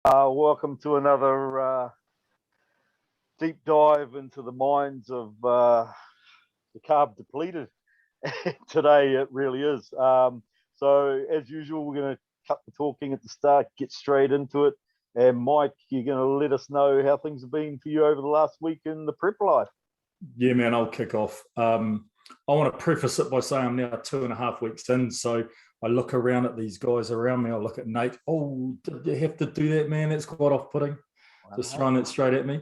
Welcome to another deep dive into the minds of the carb depleted. Today it really is. So as usual, we're going to cut the talking at the start, get straight into it. And Mike, you're going to let us know how things have been for you over the last week in the prep life. Yeah, man, I'll kick off. I want to preface it by saying I'm now 2.5 weeks in. So I look around at these guys around me. I look at Nate. Oh, did you have to do that, man? That's quite off-putting. Just throwing that straight at me.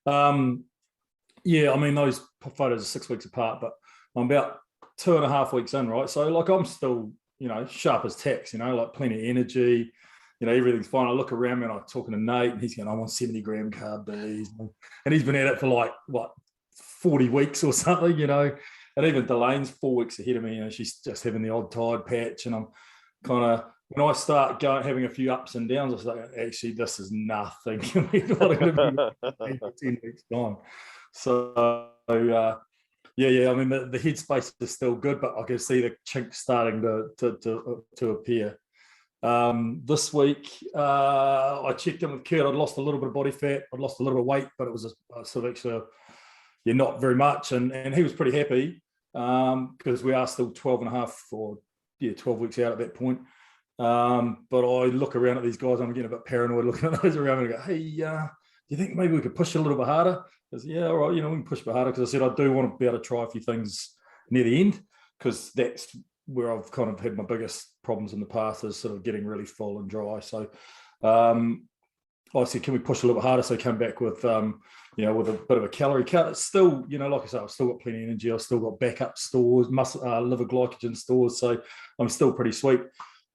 Yeah, I mean, those photos are 6 weeks apart, but I'm about 2.5 weeks in, right? So, like, I'm still, sharp as tacks, like plenty of energy. Everything's fine. I look around me and I'm talking to Nate, and he's going, I want 70 gram carb days. And he's been at it for like, 40 weeks or something, And even Delane's 4 weeks ahead of me, she's just having the odd tide patch. And I'm kind of, when I start having a few ups and downs, I was like, actually, this is nothing. What I'm going to be 10 weeks gone. So, yeah. I mean, the headspace is still good, but I can see the chink starting to appear. This week, I checked in with Kurt. I'd lost a little bit of body fat. I'd lost a little bit of weight, but it was a sort of actually, not very much. And he was pretty happy because we are still 12 weeks out at that point. But I look around at these guys, I'm getting a bit paranoid looking at those around me and go, hey, do you think maybe we could push a little bit harder? I said, yeah, all right, we can push a bit harder, because I said I do want to be able to try a few things near the end, because that's where I've kind of had my biggest problems in the past, is sort of getting really full and dry. So I said, can we push a little bit harder? So I came back with, with a bit of a calorie cut. It's still, like I said, I've still got plenty of energy. I've still got backup stores, liver glycogen stores. So I'm still pretty sweet.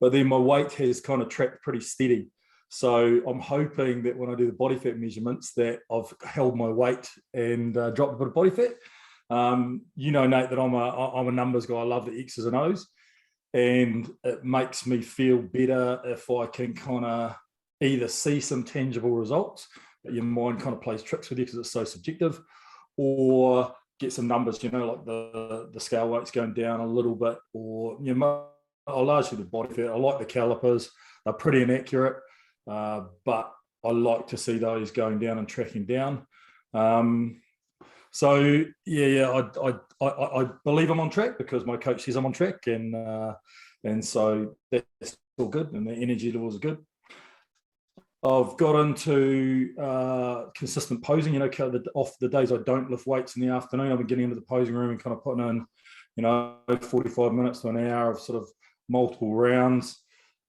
But then my weight has kind of tracked pretty steady. So I'm hoping that when I do the body fat measurements, that I've held my weight and dropped a bit of body fat. Nate, that I'm a numbers guy. I love the X's and O's. And it makes me feel better if I can kind of either see some tangible results, but your mind kind of plays tricks with you because it's so subjective, or get some numbers, like the scale weight's going down a little bit, or, largely the body fat. I like the calipers. They're pretty inaccurate, but I like to see those going down and tracking down. So yeah, I believe I'm on track because my coach says I'm on track, and so that's all good, and the energy level is good. I've got into consistent posing, off the days I don't lift weights in the afternoon. I've been getting into the posing room and kind of putting in, 45 minutes to an hour of sort of multiple rounds.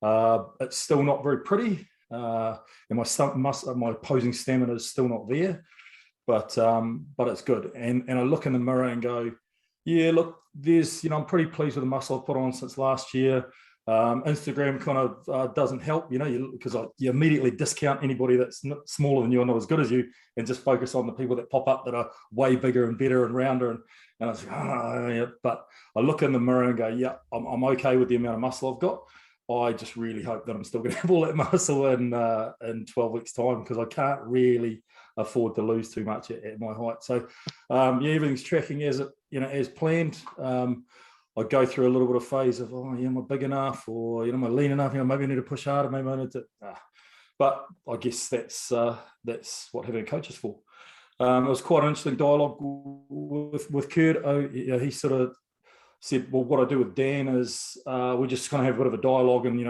It's still not very pretty, and my posing stamina is still not there, but it's good. And I look in the mirror and go, yeah, look, there's, I'm pretty pleased with the muscle I've put on since last year. Instagram kind of doesn't help, because you immediately discount anybody that's smaller than you or not as good as you, and just focus on the people that pop up that are way bigger and better and rounder. And I was like, yeah. But I look in the mirror and go, yeah, I'm okay with the amount of muscle I've got. I just really hope that I'm still going to have all that muscle in 12 weeks' time, because I can't really afford to lose too much at my height. So everything's tracking as planned. I go through a little bit of phase of, am I big enough, or am I lean enough? Maybe I need to push harder. Maybe I need to. But I guess that's what having a coach is for. It was quite an interesting dialogue with Kurt. He sort of said, well, what I do with Dan is we just kind of have a bit of a dialogue and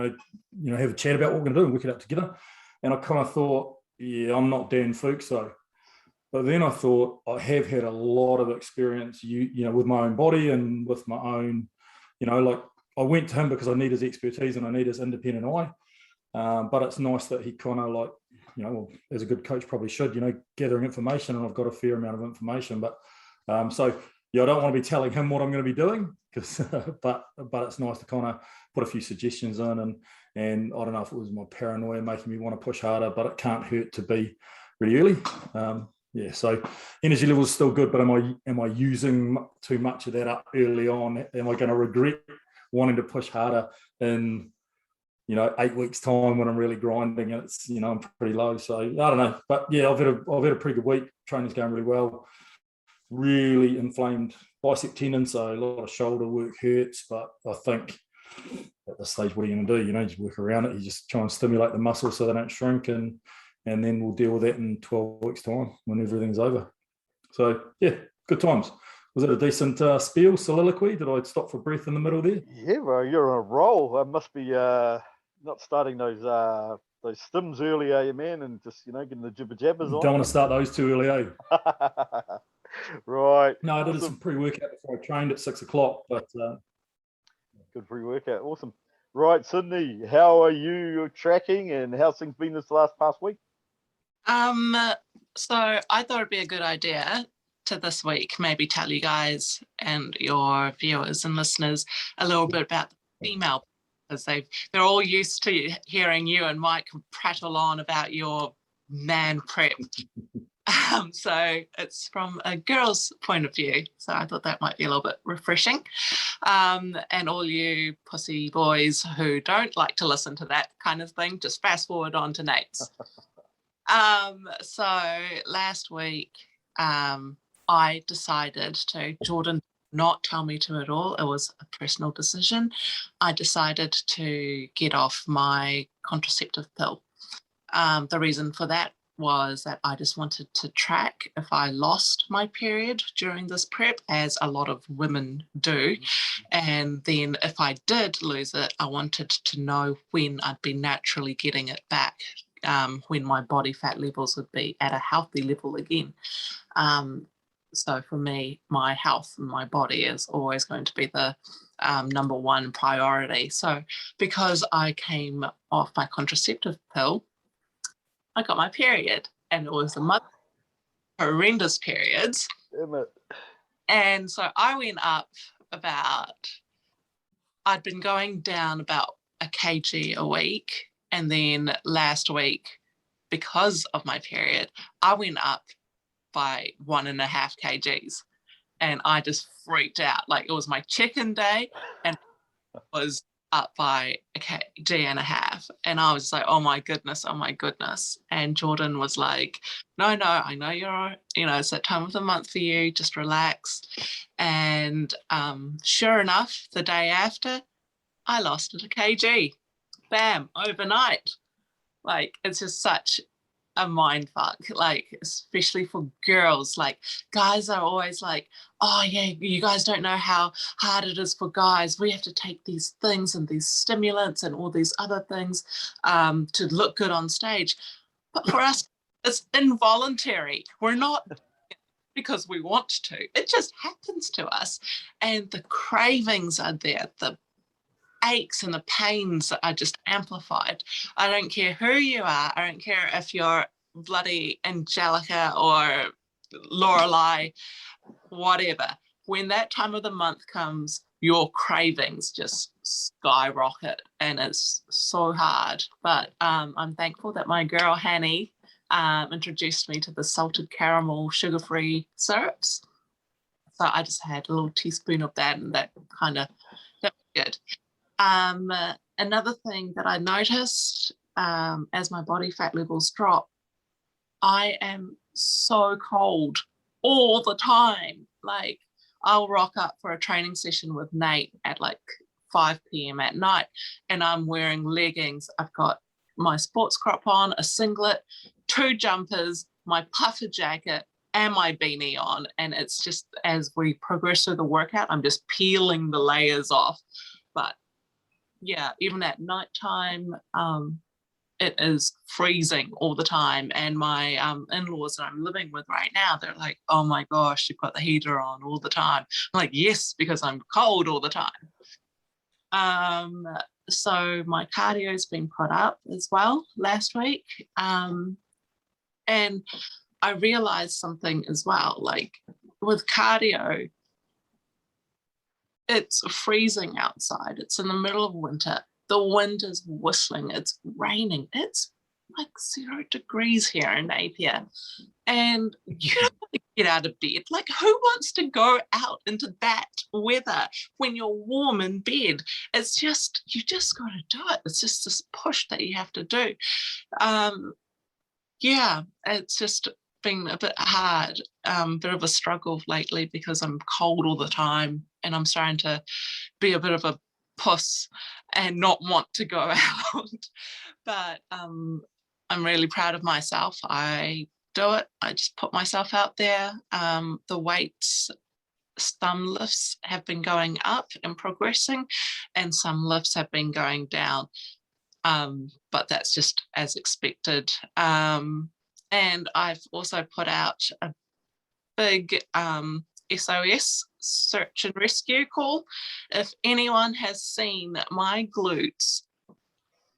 have a chat about what we're going to do and work it out together. And I kind of thought, yeah, I'm not Dan Fuchs though. But then I thought, I have had a lot of experience, with my own body and with my own, like I went to him because I need his expertise and I need his independent eye. But it's nice that he kind of like, as a good coach probably should, gathering information, and I've got a fair amount of information. But so I don't want to be telling him what I'm going to be doing, because, but it's nice to kind of put a few suggestions in, and I don't know if it was my paranoia making me want to push harder, but it can't hurt to be really early. Yeah, so energy level is still good, but am I using too much of that up early on? Am I going to regret wanting to push harder in 8 weeks' time when I'm really grinding and it's I'm pretty low? So I don't know, but yeah, I've had a pretty good week. Training's going really well. Really inflamed bicep tendon, so a lot of shoulder work hurts, but I think at this stage, what are you going to do? You know, just work around it. You just try and stimulate the muscles so they don't shrink, and then we'll deal with that in 12 weeks' time when everything's over. So, yeah, good times. Was it a decent spiel, soliloquy? Did I stop for breath in the middle there? Yeah, well, you're on a roll. I must be not starting those stims early, are you, man? And just, getting the jibber jabbers on. Don't want to start those too early, eh? Right. No, I did some pre-workout before I trained at 6 o'clock, but good pre-workout. Awesome. Right, Sydney, how are you tracking, and how's things been this past week? So I thought it'd be a good idea to this week maybe tell you guys and your viewers and listeners a little bit about the female, because they're all used to hearing you and Mike prattle on about your man prep. So it's from a girl's point of view. So I thought that might be a little bit refreshing. And all you pussy boys who don't like to listen to that kind of thing, just fast forward on to Nate's. So last week, I decided to, Jordan not tell me to at all. It was a personal decision. I decided to get off my contraceptive pill. The reason for that was that I just wanted to track if I lost my period during this prep, as a lot of women do. And then if I did lose it, I wanted to know when I'd be naturally getting it back, when my body fat levels would be at a healthy level again. So for me, my health and my body is always going to be the number one priority. So because I came off my contraceptive pill, I got my period, and it was a month, horrendous periods. Damn it. And so I went up I'd been going down about a kg a week. And then last week, because of my period, I went up by 1.5 kgs. And I just freaked out. Like, it was my check-in day, and it was up by 1.5 kg. And I was like, oh my goodness. And Jordan was like, no, I know it's that time of the month for you, just relax. And sure enough, the day after, I lost it 1 kg. Bam, overnight. Like, it's just such a mind fuck, like, especially for girls. Like, guys are always like, oh yeah, you guys don't know how hard it is for guys. We have to take these things and these stimulants and all these other things to look good on stage. But for us, it's involuntary. We're not because we want to. It just happens to us. And the cravings are there. The aches and the pains are just amplified. I don't care who you are. I don't care if you're bloody Angelica or Lorelei, whatever. When that time of the month comes, your cravings just skyrocket, and it's so hard. But I'm thankful that my girl Hanny introduced me to the salted caramel sugar-free syrups. So I just had a little teaspoon of that, and that was good. Another thing that I noticed as my body fat levels drop, I am so cold all the time. Like, I'll rock up for a training session with Nate at like 5 p.m. at night, and I'm wearing leggings. I've got my sports crop on, a singlet, 2 jumpers, my puffer jacket, and my beanie on. And it's just, as we progress through the workout, I'm just peeling the layers off. But yeah, even at nighttime, it is freezing all the time. And my in-laws that I'm living with right now, they're like, oh my gosh, you've got the heater on all the time. I'm like, yes, because I'm cold all the time. So my cardio's been put up as well last week. And I realized something as well, like with cardio, it's freezing outside. It's in the middle of winter. The wind is whistling. It's raining. It's like 0 degrees here in Napier. And you don't want to get out of bed. Like, who wants to go out into that weather when you're warm in bed? It's just, you just got to do it. It's just this push that you have to do. Yeah, it's just been a bit hard, bit of a struggle lately because I'm cold all the time, and I'm starting to be a bit of a puss and not want to go out. But I'm really proud of myself. I do it. I just put myself out there. The weights, some lifts have been going up and progressing, and some lifts have been going down. But that's just as expected. And I've also put out a big SOS, search and rescue call. If anyone has seen my glutes,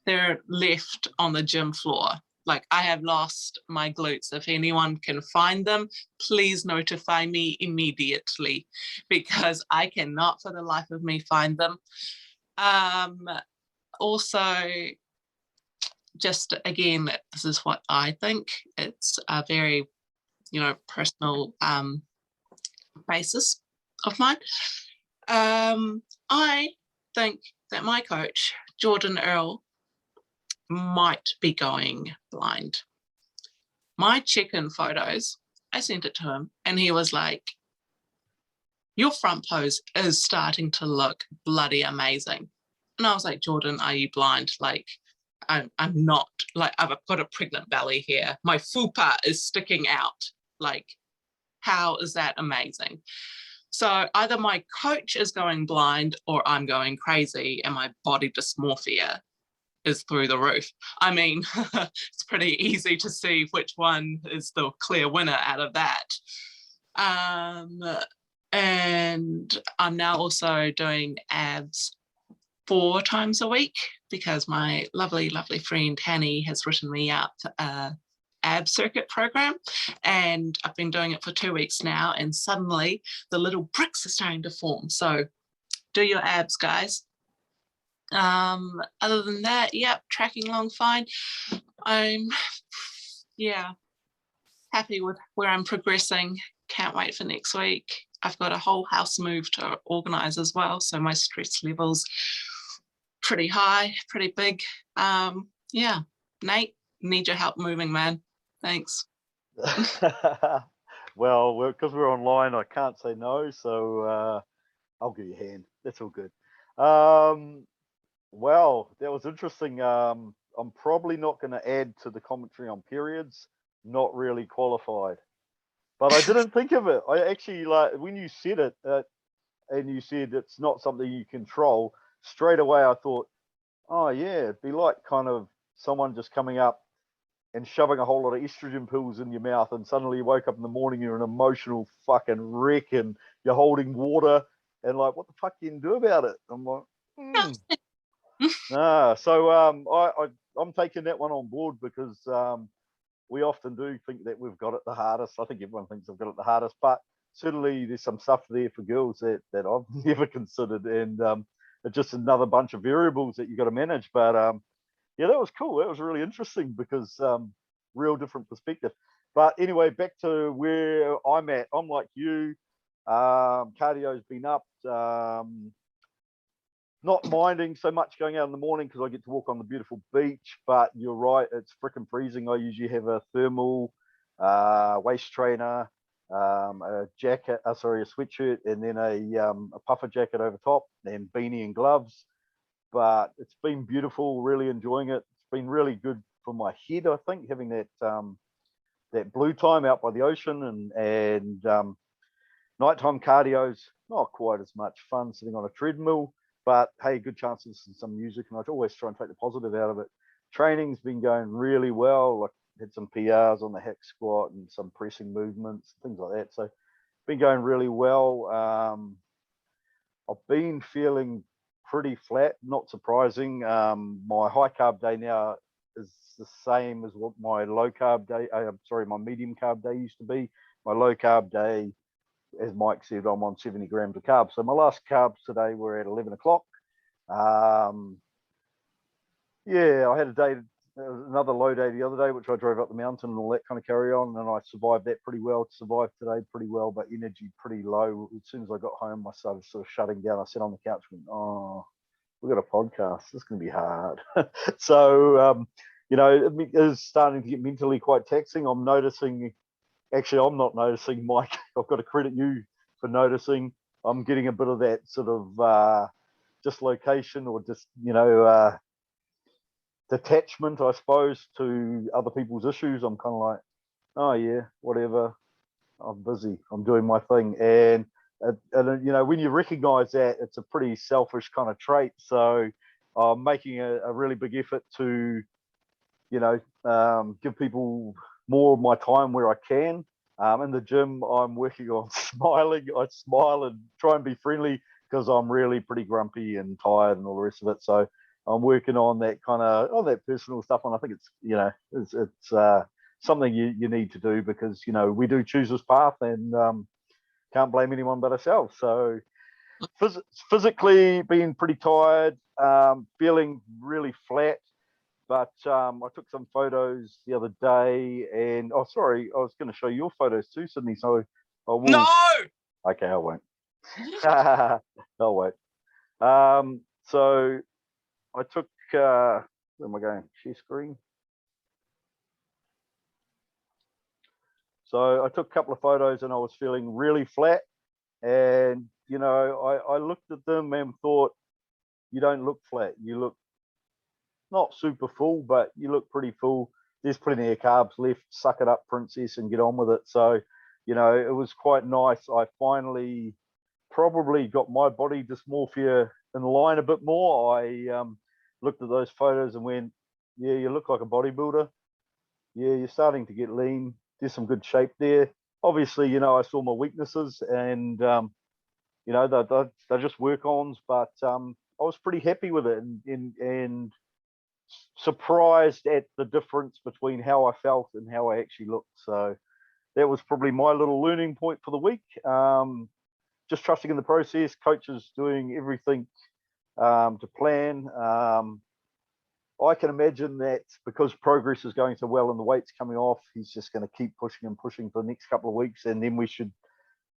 they're left on the gym floor. Like, I have lost my glutes. If anyone can find them, please notify me immediately, because I cannot for the life of me find them. Also, just again, this is what I think. It's a very, personal basis of mine. I think that my coach, Jordan Earl, might be going blind. My check-in photos, I sent it to him, and he was like, your front pose is starting to look bloody amazing. And I was like, Jordan, are you blind? Like, I'm not. Like, I've got a pregnant belly here. My fupa is sticking out. Like, how is that amazing? So either my coach is going blind or I'm going crazy, and my body dysmorphia is through the roof. I mean, it's pretty easy to see which one is the clear winner out of that. And I'm now also doing abs 4 times a week, because my lovely, lovely friend Hanny has written me up a ab circuit program, and I've been doing it for 2 weeks now, and suddenly the little bricks are starting to form. So do your abs, guys. Other than that, yep, tracking along fine. I'm happy with where I'm progressing. Can't wait for next week. I've got a whole house move to organize as well, so my stress levels pretty high, pretty big. Nate, need your help moving, man. Thanks. Well, because we're online, I can't say no, so I'll give you a hand. That's all good. Well, that was interesting. I'm probably not going to add to the commentary on periods. Not really qualified, but I didn't think of it. I actually, like, when you said it, and you said it's not something you control, straight away I thought, oh yeah, it'd be like kind of someone just coming up and shoving a whole lot of estrogen pills in your mouth, and suddenly you wake up in the morning, you're an emotional fucking wreck, and you're holding water, and like, what the fuck can you do about it? I'm like, So I'm taking that one on board, because we often do think that we've got it the hardest. I think everyone thinks they've got it the hardest, but certainly there's some stuff there for girls that I've never considered, and it's just another bunch of variables that you got to manage. But yeah, that was cool. That was really interesting, because real different perspective. But anyway, back to where I'm at. I'm like you. Cardio's been up. Not minding so much going out in the morning, because I get to walk on the beautiful beach. But you're right, it's freaking freezing. I usually have a thermal waist trainer, a jacket, a sweatshirt, and then a puffer jacket over top, and beanie and gloves. But it's been beautiful, really enjoying it. It's been really good for my head, I think, having that blue time out by the ocean, and nighttime cardio's not quite as much fun sitting on a treadmill, but hey, good chance to listen to some music, and I always try and take the positive out of it. Training's been going really well. Like, had some PRs on the hack squat and some pressing movements, things like that. So been going really well. I've been feeling pretty flat, not surprising. My high carb day now is the same as what my low carb day, my medium carb day used to be. My low carb day, as Mike said, I'm on 70 grams of carbs. So my last carbs today were at 11 o'clock. I had another low day the other day, which I drove up the mountain and all that kind of carry on, and I survived that pretty well. Survived today pretty well, but energy pretty low. As soon as I got home, I started sort of shutting down. I sat on the couch and went, oh, we've got a podcast. This is going to be hard. So, it is starting to get mentally quite taxing. I'm noticing. Actually, I'm not noticing, Mike. I've got to credit you for noticing. I'm getting a bit of that sort of dislocation or just detachment, I suppose, to other people's issues. I'm kind of like, oh yeah, whatever. I'm busy. I'm doing my thing, and when you recognise that, it's a pretty selfish kind of trait. So I'm making a really big effort to, give people more of my time where I can. In the gym, I'm working on smiling. I smile and try and be friendly because I'm really pretty grumpy and tired and all the rest of it. So I'm working on that that personal stuff, and I think it's something you need to do because we do choose this path and can't blame anyone but ourselves. So physically being pretty tired, feeling really flat. But I took some photos the other day, and sorry, I was going to show you your photos too, Sydney. So I will. No. Okay, I won't. I won't. So I took. Where am I going? Share screen. So I took a couple of photos, and I was feeling really flat. And I looked at them and thought, you don't look flat. You look not super full, but you look pretty full. There's plenty of carbs left. Suck it up, princess, and get on with it. So, it was quite nice. I finally probably got my body dysmorphia in line a bit more. I looked at those photos and went, yeah, you look like a bodybuilder. Yeah, you're starting to get lean. There's some good shape there. Obviously, I saw my weaknesses and, they're just work-ons, but I was pretty happy with it and surprised at the difference between how I felt and how I actually looked. So that was probably my little learning point for the week. Just trusting in the process. Coach is doing everything to plan. I can imagine that because progress is going so well and the weight's coming off, he's just going to keep pushing and pushing for the next couple of weeks, and then we should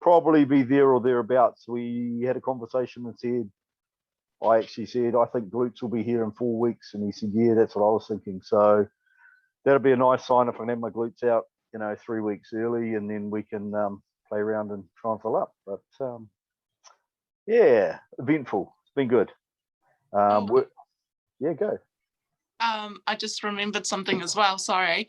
probably be there or thereabouts. We had a conversation and said, I actually said, I think glutes will be here in 4 weeks. And he said, yeah, that's what I was thinking. So that'll be a nice sign if I can have my glutes out, 3 weeks early, and then we can play around and try and fill up. But yeah, eventful. It's been good. Yeah, go. I just remembered something as well. Sorry.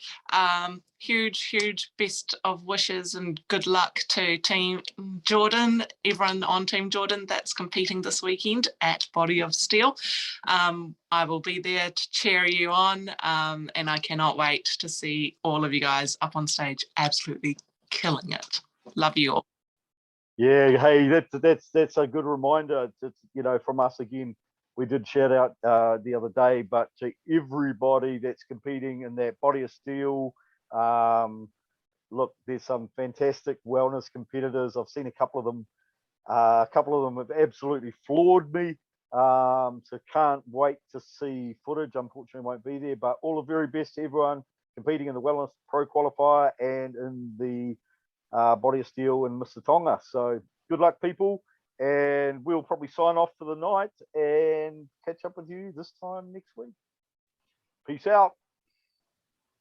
Huge best of wishes and good luck to Team Jordan, everyone on Team Jordan that's competing this weekend at Body of Steel. I will be there to cheer you on, and I cannot wait to see all of you guys up on stage absolutely killing it. Love you all. Yeah, hey, that's a good reminder. It's from us again. We did shout out the other day, but to everybody that's competing in that Body of Steel, look, there's some fantastic wellness competitors. I've seen a couple of them. A couple of them have absolutely floored me. So can't wait to see footage. Unfortunately, won't be there, but all the very best to everyone competing in the Wellness Pro Qualifier and in the Body of Steel and Mr. Tonga. So good luck, people. And we'll probably sign off for the night and catch up with you this time next week. Peace out.